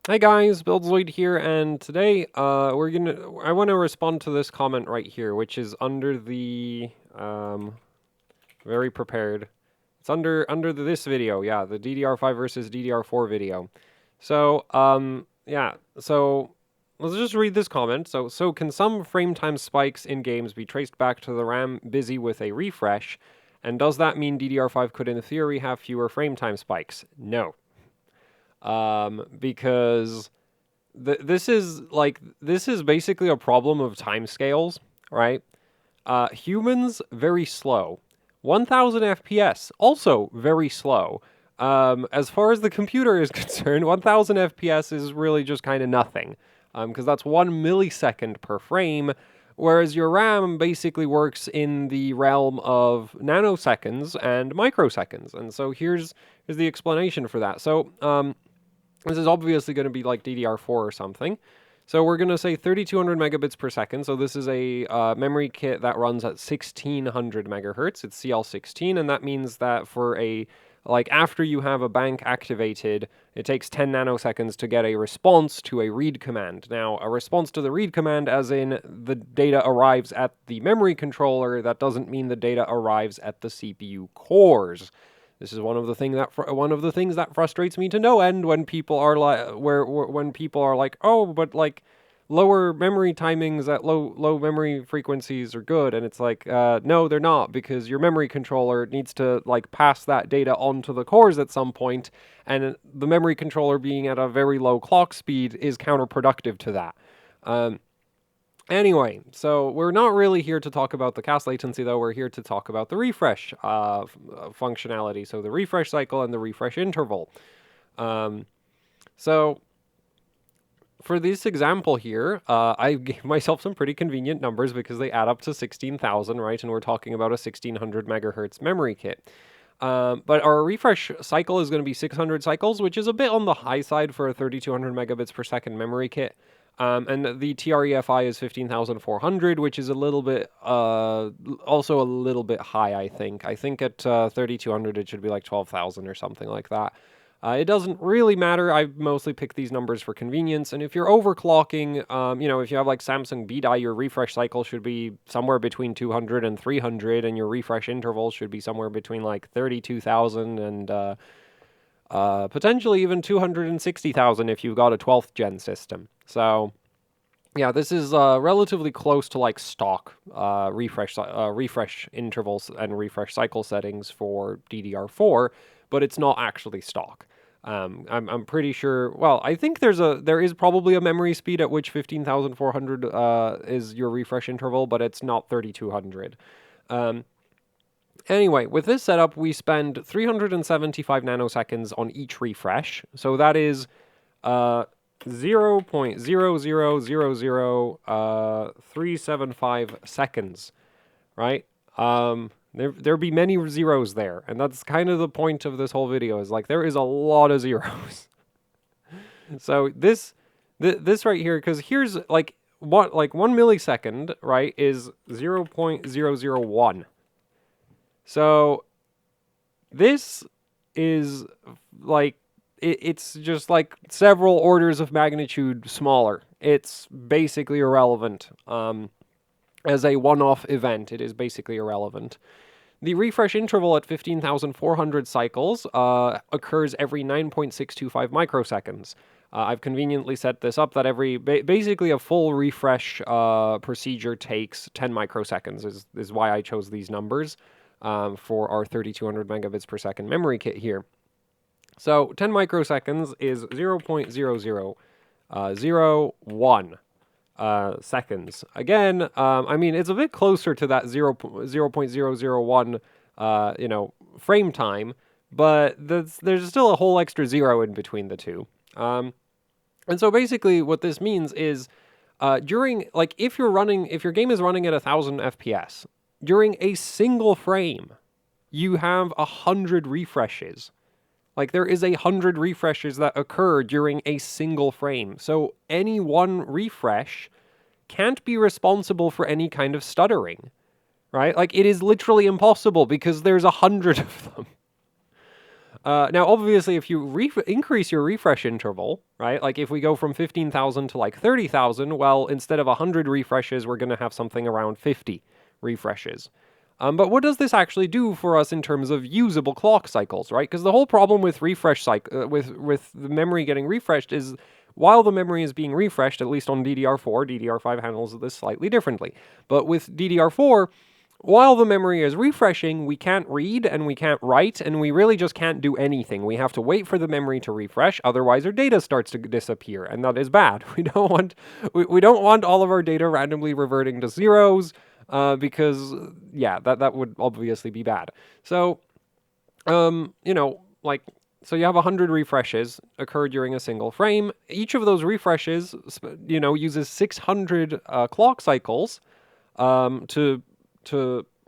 Hi guys, BuildZoid here, and today I want to respond to this comment right here, which is under the very prepared. It's under this video, yeah, the DDR5 versus DDR4 video. So yeah, so let's just read this comment. So can some frame time spikes in games be traced back to the RAM busy with a refresh? And does that mean DDR5 could in theory have fewer frame time spikes? No. Because this is basically a problem of timescales, right? Humans very slow. 1000 FPS also very slow. As far as the computer is concerned, 1000 FPS is really just kind of nothing, because that's 1 millisecond per frame, whereas your RAM basically works in the realm of nanoseconds and microseconds. And so here's the explanation for that. So this is obviously going to be like DDR4 or something. So we're going to say 3200 megabits per second. So this is a memory kit that runs at 1600 megahertz. It's CL16, and that means that for after you have a bank activated, it takes 10 nanoseconds to get a response to a read command. Now, a response to the read command, as in the data arrives at the memory controller, that doesn't mean the data arrives at the CPU cores. This is one of the things that frustrates me to no end when people are when people are like, oh, but like lower memory timings at low memory frequencies are good, and it's like, no, they're not, because your memory controller needs to like pass that data onto the cores at some point, and the memory controller being at a very low clock speed is counterproductive to that. Anyway, so we're not really here to talk about the cast latency, though. We're here to talk about the refresh functionality, so the refresh cycle and the refresh interval. So for this example here, I gave myself some pretty convenient numbers because they add up to 16,000, right? And we're talking about a 1600 megahertz memory kit. But our refresh cycle is going to be 600 cycles, which is a bit on the high side for a 3200 megabits per second memory kit. And the tREFI is 15,400, which is a little bit, also a little bit high, I think. I think at 3200 it should be like 12,000 or something like that. It doesn't really matter. I mostly pick these numbers for convenience. And if you're overclocking, if you have like Samsung BDI, your refresh cycle should be somewhere between 200 and 300, and your refresh interval should be somewhere between like 32,000 and potentially even 260,000 if you've got a 12th gen system. So yeah, this is relatively close to like stock refresh intervals and refresh cycle settings for DDR4, but it's not actually stock. I'm pretty sure. Well, I think there is probably a memory speed at which 15,400 is your refresh interval, but it's not 3200. Anyway, with this setup, we spend 375 nanoseconds on each refresh. So that is 0.0000375 seconds, right? There be many zeros there, and that's kind of the point of this whole video, is like there is a lot of zeros. So this right here, because here's like 1 millisecond, right, is 0.001. So this is like it's just like several orders of magnitude smaller. It's basically irrelevant. As a one-off event, it is basically irrelevant. The refresh interval at 15,400 cycles occurs every 9.625 microseconds. I've conveniently set this up that basically a full refresh procedure takes 10 microseconds is why I chose these numbers for our 3200 megabits per second memory kit here. So 10 microseconds is 0.0001 seconds. Again, I mean, it's a bit closer to that 0.001 frame time, but there's still a whole extra zero in between the two. And so basically what this means is during, like, if your game is running at 1000 FPS, during a single frame, you have 100 refreshes. Like, there is 100 refreshes that occur during a single frame. So any one refresh can't be responsible for any kind of stuttering, right? Like, it is literally impossible because there's 100 of them. Now, obviously, if you increase your refresh interval, right? Like if we go from 15,000 to like 30,000, well, instead of 100 refreshes, we're going to have something around 50 refreshes. But what does this actually do for us in terms of usable clock cycles, right? Because the whole problem with refresh cycle, with the memory getting refreshed is while the memory is being refreshed, at least on DDR4, DDR5 handles this slightly differently. But with DDR4, while the memory is refreshing, we can't read and we can't write, and we really just can't do anything. We have to wait for the memory to refresh, otherwise our data starts to disappear, and that is bad. We don't want all of our data randomly reverting to zeros, because yeah, that would obviously be bad. So, you know, like, so you have 100 refreshes occur during a single frame. Each of those refreshes, you know, uses 600 clock cycles to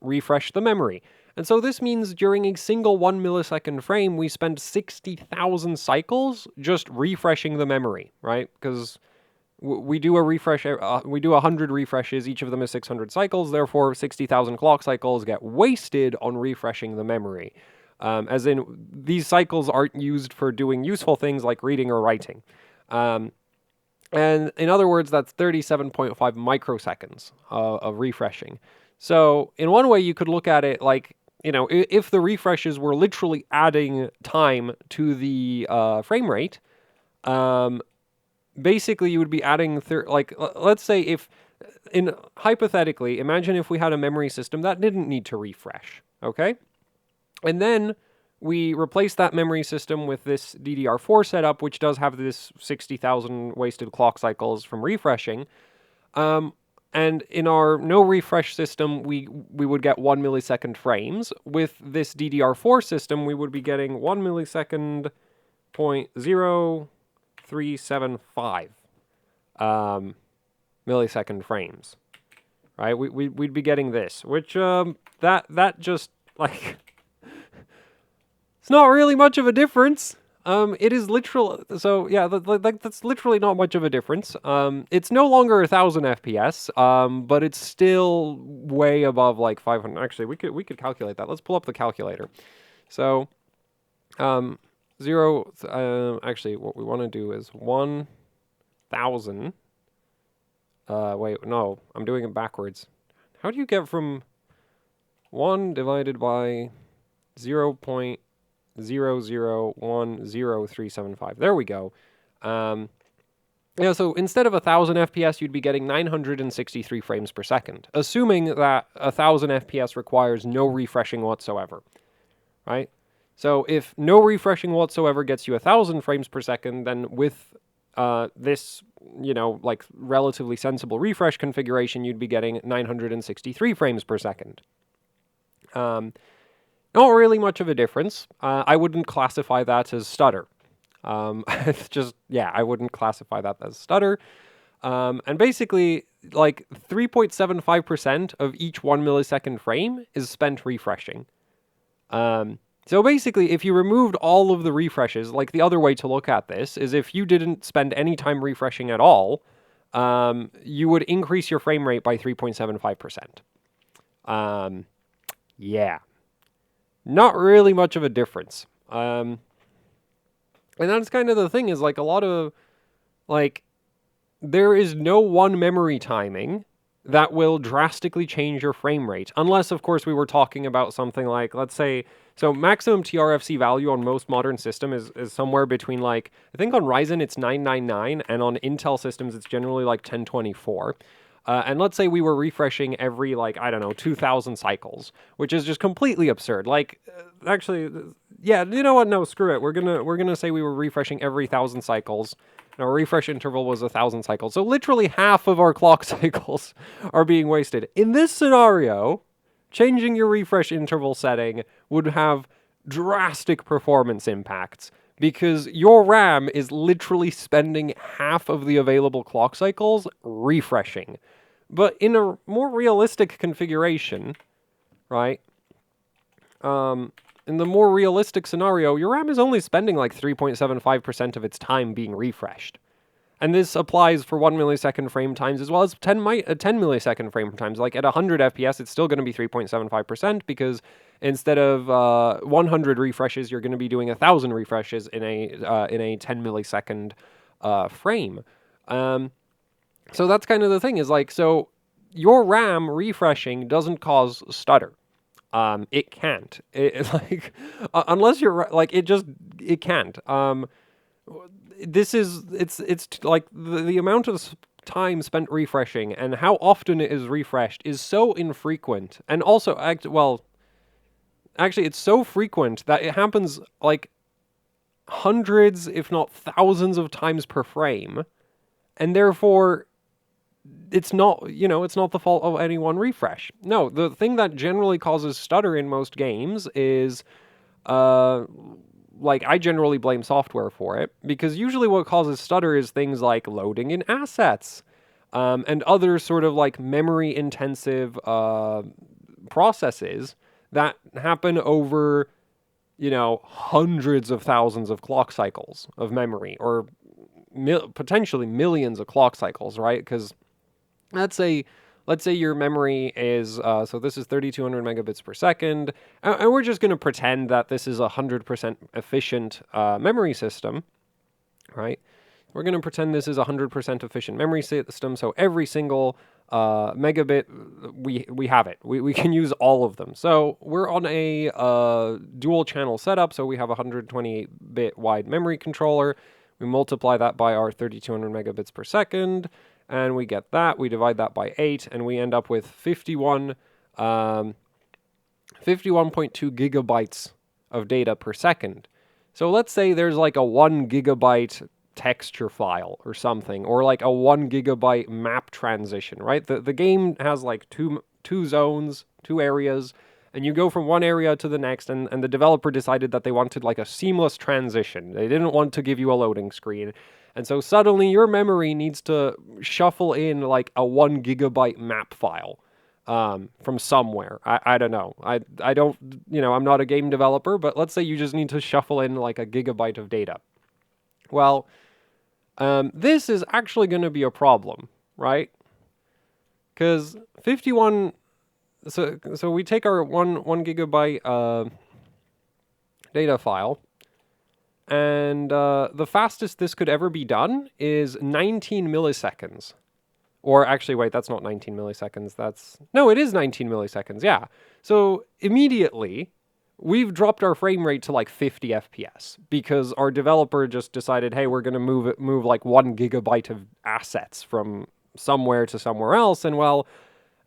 refresh the memory. And so this means during a single 1 millisecond frame, we spend 60,000 cycles just refreshing the memory, right? Because we do a refresh, we do 100 refreshes, each of them is 600 cycles, therefore 60,000 clock cycles get wasted on refreshing the memory. As in, these cycles aren't used for doing useful things like reading or writing. And in other words, that's 37.5 microseconds of refreshing. So in one way, you could look at it like, you know, if the refreshes were literally adding time to the frame rate, basically you would be adding, like, let's say if, hypothetically, imagine if we had a memory system that didn't need to refresh, okay? And then we replace that memory system with this DDR4 setup, which does have this 60,000 wasted clock cycles from refreshing. And in our no refresh system, we would get 1 millisecond frames. With this DDR4 system, we would be getting 1 millisecond 0.0375 millisecond frames, right? We'd be getting this, which that just like it's not really much of a difference. It is literal. So yeah, that's literally not much of a difference. It's no longer 1,000 FPS. But it's still way above like 500. Actually, we could calculate that. Let's pull up the calculator. So, actually, what we want to do is 1,000. Wait, no, I'm doing it backwards. How do you get from 1 divided by 0.00100375. There we go. Yeah, so instead of 1,000 FPS, you'd be getting 963 frames per second, assuming that 1,000 FPS requires no refreshing whatsoever, right? So if no refreshing whatsoever gets you 1,000 frames per second, then with this, you know, like relatively sensible refresh configuration, you'd be getting 963 frames per second. Not really much of a difference. I wouldn't classify that as stutter. It's just, yeah, I wouldn't classify that as stutter. And basically, like 3.75% of each 1 millisecond frame is spent refreshing. So basically, if you removed all of the refreshes, like the other way to look at this is if you didn't spend any time refreshing at all, you would increase your frame rate by 3.75%. Yeah. Not really much of a difference. And that's kind of the thing is like a lot of, like, there is no one memory timing that will drastically change your frame rate. Unless, of course, we were talking about something like, let's say, so maximum tRFC value on most modern system is somewhere between like, I think on Ryzen it's 999 and on Intel systems it's generally like 1024. And let's say we were refreshing every, like, I don't know, 2,000 cycles, which is just completely absurd. Like, actually, yeah, you know what? No, screw it. We're gonna say we were refreshing every 1,000 cycles. And our refresh interval was 1,000 cycles. So literally half of our clock cycles are being wasted. In this scenario, changing your refresh interval setting would have drastic performance impacts, because your RAM is literally spending half of the available clock cycles refreshing. But in a more realistic configuration, right, in the more realistic scenario, your RAM is only spending like 3.75% of its time being refreshed. And this applies for 1 millisecond frame times as well as 10 millisecond frame times. Like at 100 FPS, it's still going to be 3.75% because instead of 100 refreshes, you're going to be doing 1,000 refreshes in a 10 millisecond frame. So that's kind of the thing, is like, so your RAM refreshing doesn't cause stutter. It can't. Like, unless you're like, it can't. It's like the amount of time spent refreshing and how often it is refreshed is so infrequent, and also actually it's so frequent that it happens like hundreds, if not thousands of times per frame, and therefore it's not, it's not the fault of any one refresh. No, the thing that generally causes stutter in most games is, like, I generally blame software for it, because usually what causes stutter is things like loading in assets, and other sort of like memory intensive processes that happen over, hundreds of thousands of clock cycles of memory, or potentially millions of clock cycles, right? Because let's say your memory is, so this is 3,200 megabits per second, and we're just going to pretend that this is a 100% efficient memory system, right? We're going to pretend this is a 100% efficient memory system, so every single megabit, we have it. We can use all of them. So we're on a dual channel setup, so we have a 128-bit wide memory controller. We multiply that by our 3,200 megabits per second, and we get that. We divide that by 8, and we end up with 51.2 gigabytes of data per second. So let's say there's like a 1 gigabyte texture file or something, or like a 1 gigabyte map transition, right? The game has like two zones, two areas, and you go from one area to the next, and the developer decided that they wanted like a seamless transition. They didn't want to give you a loading screen. And so suddenly your memory needs to shuffle in like a 1 gigabyte map file from somewhere. I don't know. I don't, I'm not a game developer, but let's say you just need to shuffle in like a gigabyte of data. Well, this is actually going to be a problem, right? Because 51... So we take our one gigabyte data file, and the fastest this could ever be done is 19 milliseconds. Or actually, wait, that's not 19 milliseconds. No, it is 19 milliseconds, yeah. So immediately, we've dropped our frame rate to like 50 FPS because our developer just decided, hey, we're going to move like 1 gigabyte of assets from somewhere to somewhere else, and well,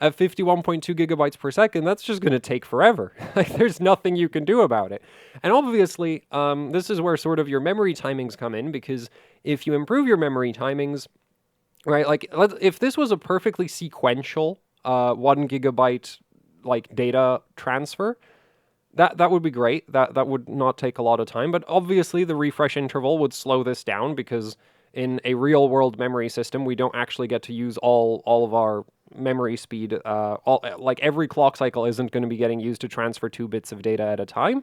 at 51.2 gigabytes per second, that's just going to take forever. Like, there's nothing you can do about it. And obviously, this is where sort of your memory timings come in, because if you improve your memory timings, right, like, if this was a perfectly sequential 1 gigabyte like data transfer, that would be great. That would not take a lot of time. But obviously, the refresh interval would slow this down, because in a real-world memory system, we don't actually get to use all of our memory speed. Like, every clock cycle isn't going to be getting used to transfer 2 bits of data at a time.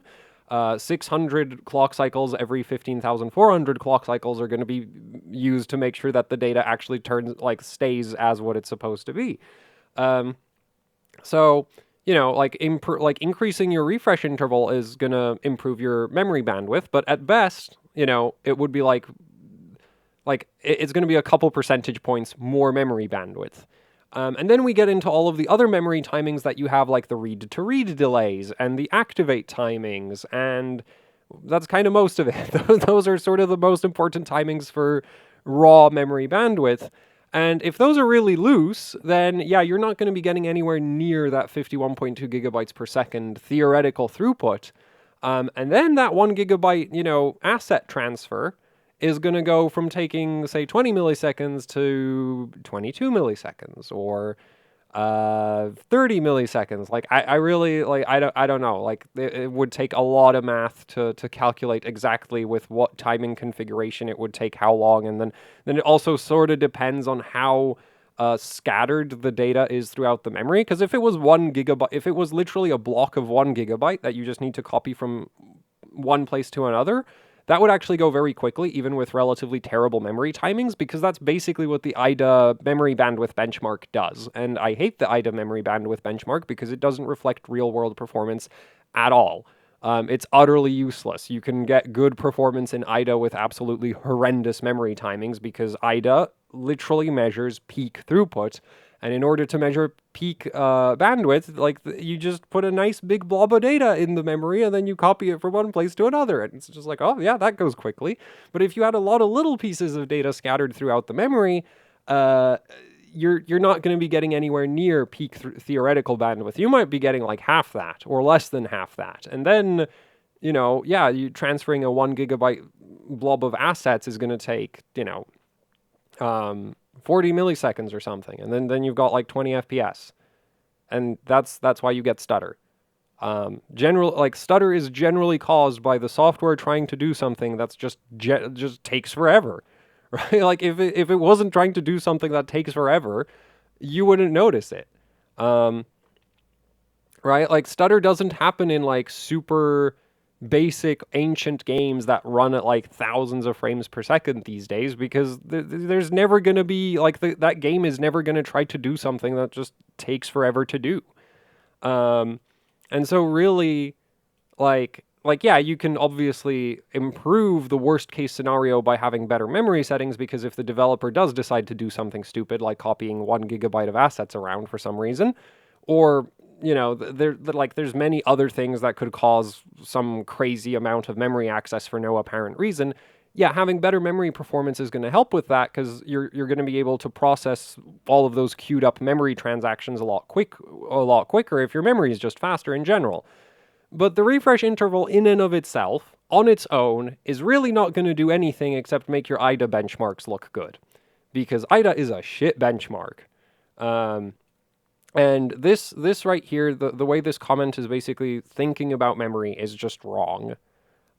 600 clock cycles every 15,400 clock cycles are going to be used to make sure that the data actually stays as what it's supposed to be. So, like increasing your refresh interval is going to improve your memory bandwidth, but at best, it would be like it's going to be a couple percentage points more memory bandwidth. And then we get into all of the other memory timings that you have, like the read-to-read delays and the activate timings, and that's kind of most of it. Those are sort of the most important timings for raw memory bandwidth. And if those are really loose, then yeah, you're not going to be getting anywhere near that 51.2 gigabytes per second theoretical throughput. And then that 1 gigabyte, asset transfer is going to go from taking, say, 20 milliseconds to 22 milliseconds, or 30 milliseconds. Like, I really, like, I don't know. Like, it would take a lot of math to calculate exactly with what timing configuration it would take how long, and then it also sort of depends on how scattered the data is throughout the memory. Because if it was 1 gigabyte, if it was literally a block of 1 gigabyte that you just need to copy from one place to another, that would actually go very quickly, even with relatively terrible memory timings, because that's basically what the IDA memory bandwidth benchmark does. And I hate the IDA memory bandwidth benchmark because it doesn't reflect real-world performance at all. It's utterly useless. You can get good performance in IDA with absolutely horrendous memory timings because IDA literally measures peak throughput. And in order to measure peak bandwidth, like you just put a nice big blob of data in the memory and then you copy it from one place to another. And it's just like, oh yeah, that goes quickly. But if you had a lot of little pieces of data scattered throughout the memory, you're not going to be getting anywhere near peak theoretical bandwidth. You might be getting like half that or less than half that. And then, yeah, you transferring a 1 gigabyte blob of assets is going to take, 40 milliseconds or something. And then you've got like 20 FPS. And that's why you get stutter. Stutter is generally caused by the software trying to do something that's just takes forever. Right? Like if it wasn't trying to do something that takes forever, you wouldn't notice it. Right? Like stutter doesn't happen in like super basic ancient games that run at like thousands of frames per second these days because there's never going to be like that game is never going to try to do something that just takes forever to do. And so really yeah, you can obviously improve the worst case scenario by having better memory settings because if the developer does decide to do something stupid like copying 1 gigabyte of assets around for some reason, or there's many other things that could cause some crazy amount of memory access for no apparent reason. Yeah, having better memory performance is going to help with that because you're going to be able to process all of those queued up memory transactions a lot quicker if your memory is just faster in general. But the refresh interval in and of itself, on its own, is really not going to do anything except make your IDA benchmarks look good. Because IDA is a shit benchmark. And this right here, the way this comment is basically thinking about memory is just wrong.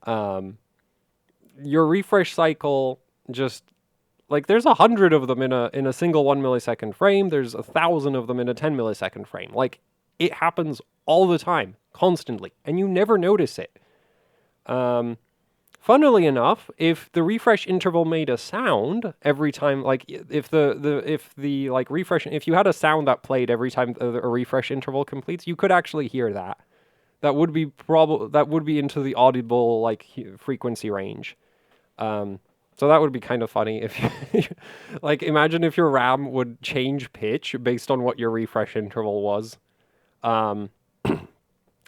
Your refresh cycle just, like there's 100 of them in a single 1 millisecond frame. There's 1,000 of them in a 10 millisecond frame. Like it happens all the time, constantly, and you never notice it. Funnily enough, if the refresh interval made a sound every time, like if you had a sound that played every time a refresh interval completes, you could actually hear that. That would be into the audible like frequency range. So that would be kind of funny if you, like imagine if your RAM would change pitch based on what your refresh interval was.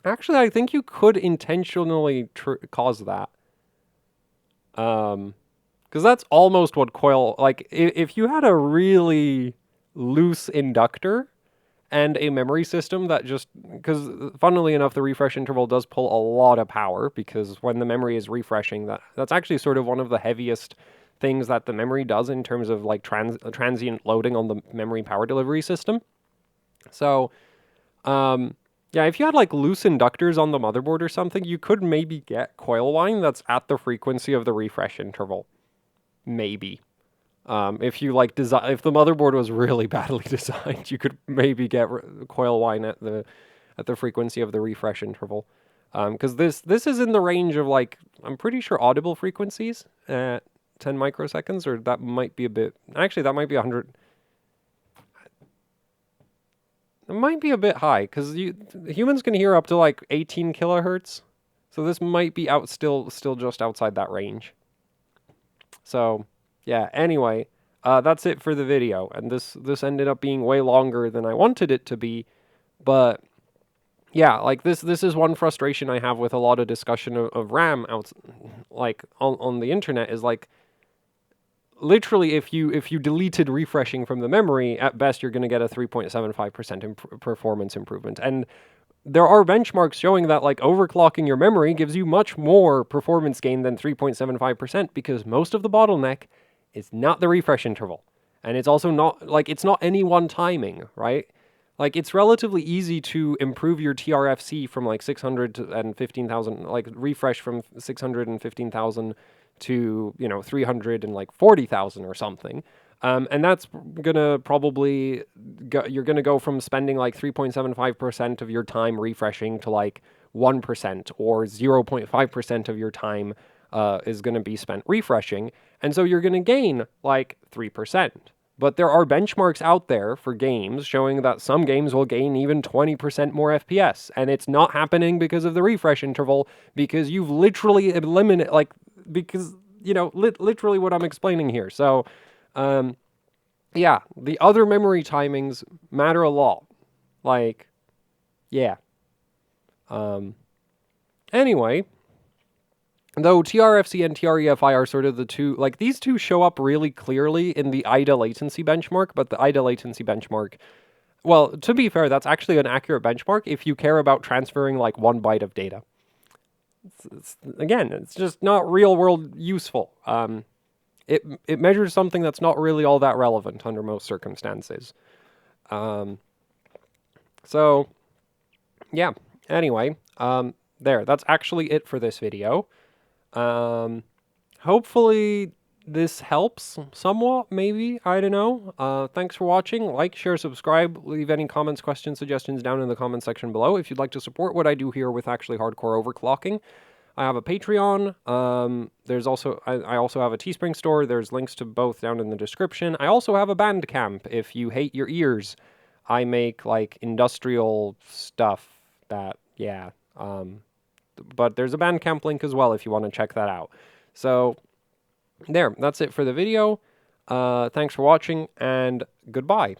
Actually, I think you could intentionally cause that. Because that's almost what coil, like, if you had a really loose inductor and a memory system that just, because funnily enough, the refresh interval does pull a lot of power because when the memory is refreshing, that's actually sort of one of the heaviest things that the memory does in terms of like transient loading on the memory power delivery system. So, yeah, if you had like loose inductors on the motherboard or something, you could maybe get coil whine that's at the frequency of the refresh interval. Maybe. If you like if the motherboard was really badly designed, you could maybe get coil whine at the frequency of the refresh interval. Because this is in the range of like, I'm pretty sure audible frequencies at 10 microseconds, or that might be a bit, actually that might be 100. It might be a bit high because humans can hear up to like 18 kilohertz, so this might be still just outside that range. So yeah. Anyway, that's it for the video, and this ended up being way longer than I wanted it to be, but yeah, like this is one frustration I have with a lot of discussion of RAM on the internet is like. Literally, if you deleted refreshing from the memory, at best you're going to get a 3.75% performance improvement. And there are benchmarks showing that like overclocking your memory gives you much more performance gain than 3.75% because most of the bottleneck is not the refresh interval. And it's also not like it's not any one timing, right? Like it's relatively easy to improve your tRFC from like 615,000, like refresh from 615,000 to 340,000 or something, and that's gonna probably you're gonna go from spending like 3.75% of your time refreshing to like 1% or 0.5% of your time is going to be spent refreshing. And so you're going to gain like 3%. But there are benchmarks out there for games showing that some games will gain even 20% more FPS. And it's not happening because of the refresh interval, because you've literally eliminated, like, because, you know, literally what I'm explaining here. So, yeah, the other memory timings matter a lot. Like, yeah. Anyway, though tRFC and tREFI are sort of the two, like these two show up really clearly in the IDA latency benchmark, but the IDA latency benchmark, well, to be fair, that's actually an accurate benchmark if you care about transferring like 1 byte of data. Again, it's just not real world useful. It measures something that's not really all that relevant under most circumstances. So, yeah, anyway, that's actually it for this video. Hopefully this helps somewhat, maybe, I don't know. Thanks for watching. Like, share, subscribe, leave any comments, questions, suggestions down in the comment section below. If you'd like to support what I do here with actually hardcore overclocking, I have a Patreon. There's also, I also have a Teespring store. There's links to both down in the description. I also have a Bandcamp if you hate your ears. I make, like, industrial stuff that, yeah, but there's a Bandcamp link as well if you want to check that out. So, that's it for the video. Thanks for watching, and goodbye.